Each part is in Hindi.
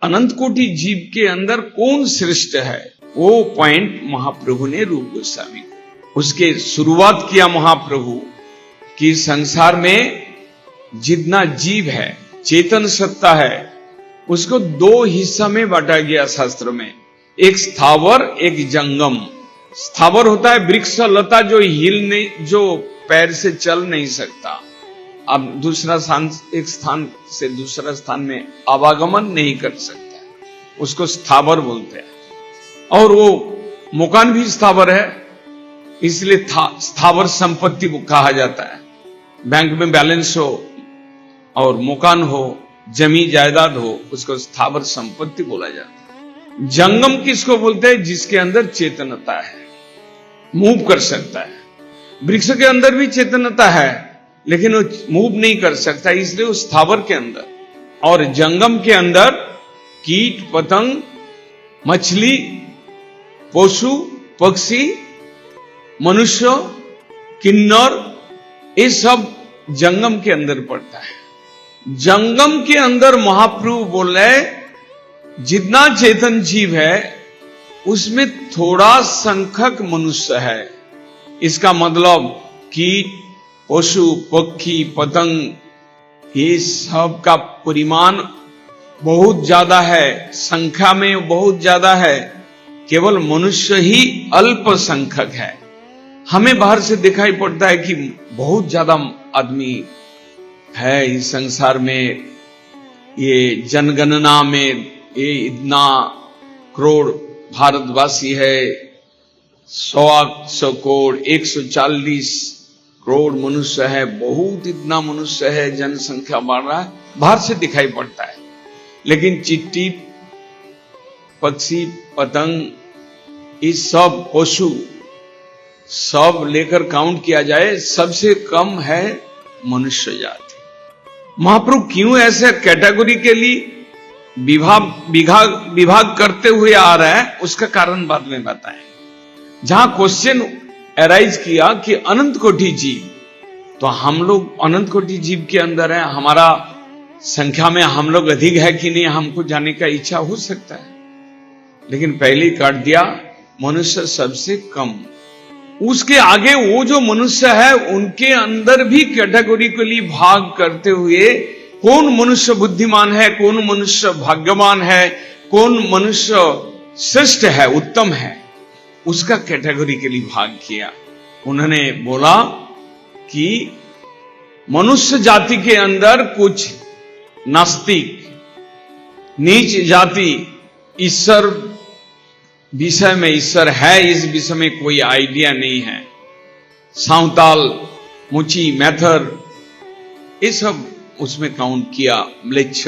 अनंत कोटि जीव के अंदर कौन श्रेष्ठ है, वो पॉइंट महाप्रभु ने रूप गोस्वामी को उसके शुरुआत किया। महाप्रभु कि संसार में जितना जीव है, चेतन सत्ता है, उसको दो हिस्सा में बांटा गया शास्त्र में, एक स्थावर एक जंगम। स्थावर होता है वृक्ष लता जो हिल नहीं, जो पैर से चल नहीं सकता, अब दूसरा स्थान, एक स्थान से दूसरा स्थान में आवागमन नहीं कर सकता, उसको स्थावर बोलते हैं। और वो मकान भी स्थावर है, इसलिए स्थावर संपत्ति कहा जाता है। बैंक में बैलेंस हो और मकान हो, जमी जायदाद हो, उसको स्थावर संपत्ति बोला जाता है। जंगम किसको बोलते हैं? जिसके अंदर चेतनता है, मूव कर सकता है। वृक्ष के अंदर भी चेतनता है, लेकिन वो मूव नहीं कर सकता, इसलिए वो स्थावर के अंदर। और जंगम के अंदर कीट पतंग, मछली, पशु पक्षी, मनुष्य, किन्नर, ये सब जंगम के अंदर पड़ता है। जंगम के अंदर महाप्रभु बोल रहे जितना चेतन जीव है उसमें थोड़ा संख्यक मनुष्य है। इसका मतलब कीट, पशु पक्षी, पतंग, ये सब का परिमाण बहुत ज्यादा है, संख्या में बहुत ज्यादा है, केवल मनुष्य ही अल्पसंख्यक है। हमें बाहर से दिखाई पड़ता है कि बहुत ज्यादा आदमी है इस संसार में, ये जनगणना में ये इतना करोड़ भारतवासी है, 100 करोड़ 140 करोड़ मनुष्य है, बहुत इतना मनुष्य है, जनसंख्या बढ़ रहा है, बाहर से दिखाई पड़ता है। लेकिन चिट्टी, पक्षी, पतंग, ये सब पशु सब लेकर काउंट किया जाए, सबसे कम है मनुष्य जाति। महाप्रभु क्यों ऐसे कैटेगरी के लिए विभाग करते हुए आ रहा है, उसका कारण बाद में बताएं। जहां क्वेश्चन अराइज किया कि अनंत कोटि जीव, तो हम लोग अनंत कोटि जीव के अंदर है, हमारा संख्या में हम लोग अधिक है कि नहीं, हमको जानने का इच्छा हो सकता है, लेकिन पहले ही काट दिया मनुष्य सबसे कम। उसके आगे वो जो मनुष्य है उनके अंदर भी कैटेगरी के लिए भाग करते हुए कौन मनुष्य बुद्धिमान है, कौन मनुष्य भाग्यवान है, कौन मनुष्य श्रेष्ठ है, उत्तम है, उसका कैटेगरी के लिए भाग किया। उन्होंने बोला कि मनुष्य जाति के अंदर कुछ नास्तिक, नीच जाति, ईश्वर विषय में ईश्वर है इस विषय में कोई आइडिया नहीं है, सांवताल, मुची, मैथर, ये सब उसमें काउंट किया, म्लेच्छ,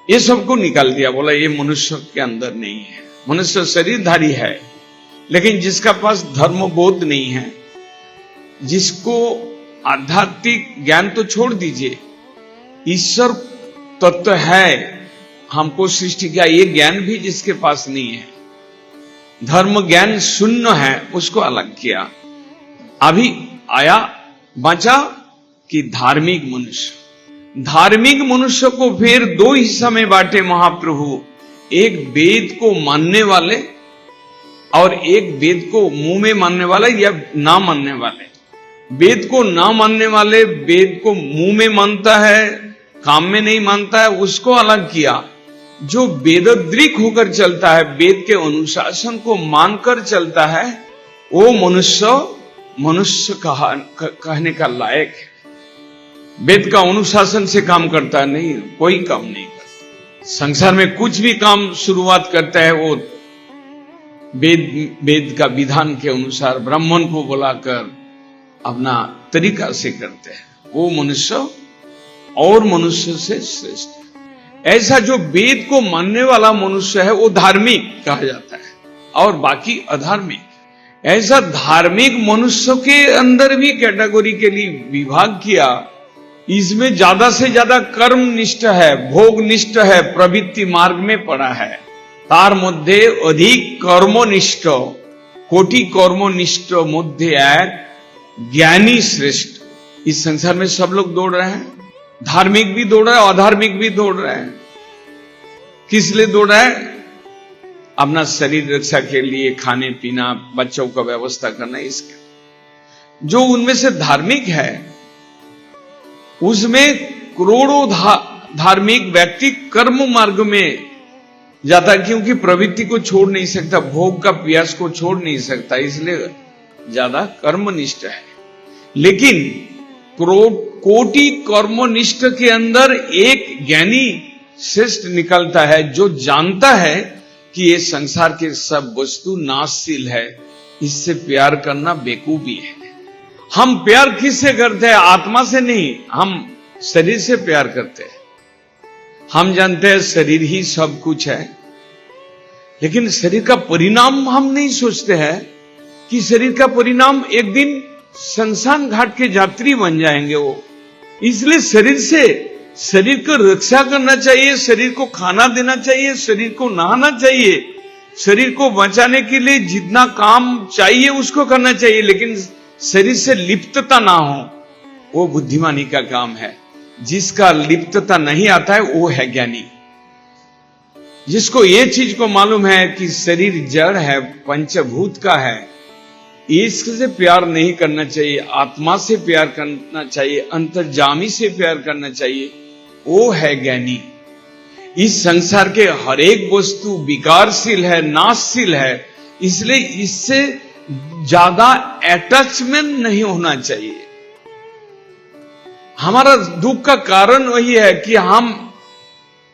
ये सबको निकाल दिया। बोला ये मनुष्य के अंदर नहीं है, मनुष्य शरीरधारी है, लेकिन जिसका पास धर्मबोध नहीं है, जिसको आध्यात्मिक ज्ञान तो छोड़ दीजिए, ईश्वर तत्व है, हमको सृष्टि किया, ये ज्ञान भी जिसके पास नहीं है, धर्म ज्ञान शून्य है, उसको अलग किया। अभी आया बचा कि धार्मिक मनुष्य। धार्मिक मनुष्य को फिर दो हिस्सा में बांटे महाप्रभु, एक वेद को मानने वाले और एक वेद को मुंह में मानने वाले या ना मानने वाले। वेद को ना मानने वाले वेद को मुंह में मानता है, काम में नहीं मानता है, उसको अलग किया। जो वेदोद्रिक होकर चलता है, वेद के अनुशासन को मानकर चलता है, वो मनुष्य कहने का लायक है। वेद का अनुशासन से काम करता है नहीं, कोई काम नहीं करता। संसार में कुछ भी काम शुरुआत करता है वो वेद का विधान के अनुसार ब्राह्मण को बुलाकर अपना तरीका से करते हैं, वो मनुष्य और मनुष्य से श्रेष्ठ है। ऐसा जो वेद को मानने वाला मनुष्य है वो धार्मिक कहा जाता है, और बाकी अधार्मिक। ऐसा धार्मिक मनुष्य के अंदर भी कैटेगरी के लिए विभाग किया। इसमें ज्यादा से ज्यादा कर्मनिष्ठ है, भोगनिष्ठ है, प्रवृत्ति मार्ग में पड़ा है। तार मध्य अधिक कर्मनिष्ठ, कोटि कर्मनिष्ठ मध्य एक ज्ञानी श्रेष्ठ। इस संसार में सब लोग दौड़ रहे हैं, धार्मिक भी दौड़ रहे हैं, अधार्मिक भी दौड़ रहे हैं। किस लिए दौड़ रहा है? अपना शरीर रक्षा के लिए, खाने पीना, बच्चों का व्यवस्था करना, इसके। जो उनमें से धार्मिक है, उसमें करोड़ों धार्मिक व्यक्ति कर्म मार्ग में जाता है, क्योंकि प्रवृत्ति को छोड़ नहीं सकता, भोग का प्यास को छोड़ नहीं सकता, इसलिए ज्यादा कर्मनिष्ठ है। लेकिन कोटि कर्मनिष्ठ के अंदर एक ज्ञानी श्रेष्ठ निकलता है, जो जानता है कि ये संसार के सब वस्तु नाशशील है, इससे प्यार करना बेकूफी है। हम प्यार किससे करते हैं? आत्मा से नहीं, हम शरीर से प्यार करते हैं। हम जानते हैं शरीर ही सब कुछ है, लेकिन शरीर का परिणाम हम नहीं सोचते हैं कि शरीर का परिणाम एक दिन शमशान घाट के यात्री बन जाएंगे वो। इसलिए शरीर को रक्षा करना चाहिए, शरीर को खाना देना चाहिए, शरीर को नहाना चाहिए, शरीर को बचाने के लिए जितना काम चाहिए उसको करना चाहिए, लेकिन शरीर से लिप्तता ना हो, वो बुद्धिमानी का काम है। जिसका लिप्तता नहीं आता है वो है ज्ञानी। जिसको ये चीज को मालूम है कि शरीर जड़ है, पंचभूत का है, इससे प्यार नहीं करना चाहिए, आत्मा से प्यार करना चाहिए, अंतर्जामी से प्यार करना चाहिए, वो है ज्ञानी। इस संसार के हर एक वस्तु विकारशील है, नाशशील है, इसलिए इससे ज्यादा अटैचमेंट नहीं होना चाहिए। हमारा दुख का कारण वही है कि हम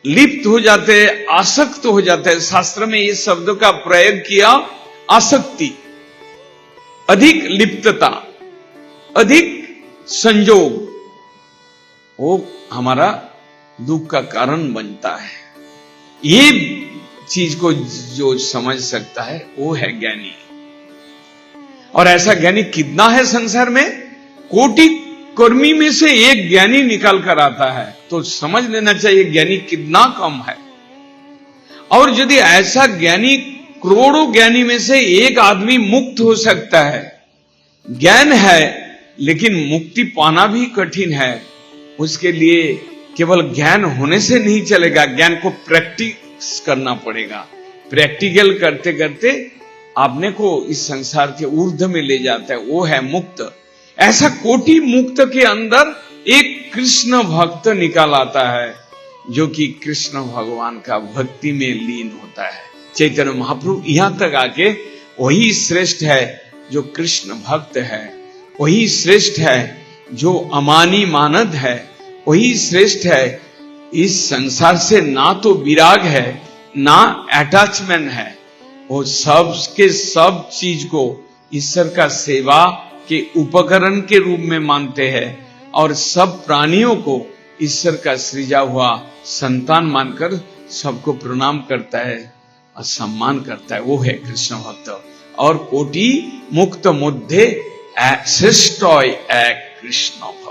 लिप्त हो जाते हैं, आसक्त हो जाते हैं। शास्त्र में इस शब्द का प्रयोग किया, आसक्ति, अधिक लिप्तता, अधिक संजोग, वो हमारा दुख का कारण बनता है। ये चीज को जो समझ सकता है वो है ज्ञानी। और ऐसा ज्ञानी कितना है संसार में? कोटि कर्मी में से एक ज्ञानी निकल कर आता है, तो समझ लेना चाहिए ज्ञानी कितना कम है। और यदि ऐसा ज्ञानी, करोड़ों ज्ञानी में से एक आदमी मुक्त हो सकता है, ज्ञान है लेकिन मुक्ति पाना भी कठिन है, उसके लिए केवल ज्ञान होने से नहीं चलेगा, ज्ञान को प्रैक्टिस करना पड़ेगा। प्रैक्टिकल करते करते आपने को इस संसार के ऊर्ध्व में ले जाता है, वो है मुक्त। ऐसा कोटि मुक्त के अंदर एक कृष्ण भक्त निकाल आता है, जो कि कृष्ण भगवान का भक्ति में लीन होता है। चैतन्य महाप्रभु यहां तक आके वही श्रेष्ठ है जो कृष्ण भक्त है, वही श्रेष्ठ है जो अमानी मानद है, वही श्रेष्ठ है इस संसार से ना तो विराग है ना अटैचमेंट है। वो सब के सब चीज को ईश्वर का सेवा के उपकरण के रूप में मानते हैं और सब प्राणियों को ईश्वर का सृजा हुआ संतान मानकर सबको प्रणाम करता है और सम्मान करता है, वो है कृष्ण भक्त। और कोटि मुक्त मध्य श्रेष्ठ एक कृष्ण भक्त।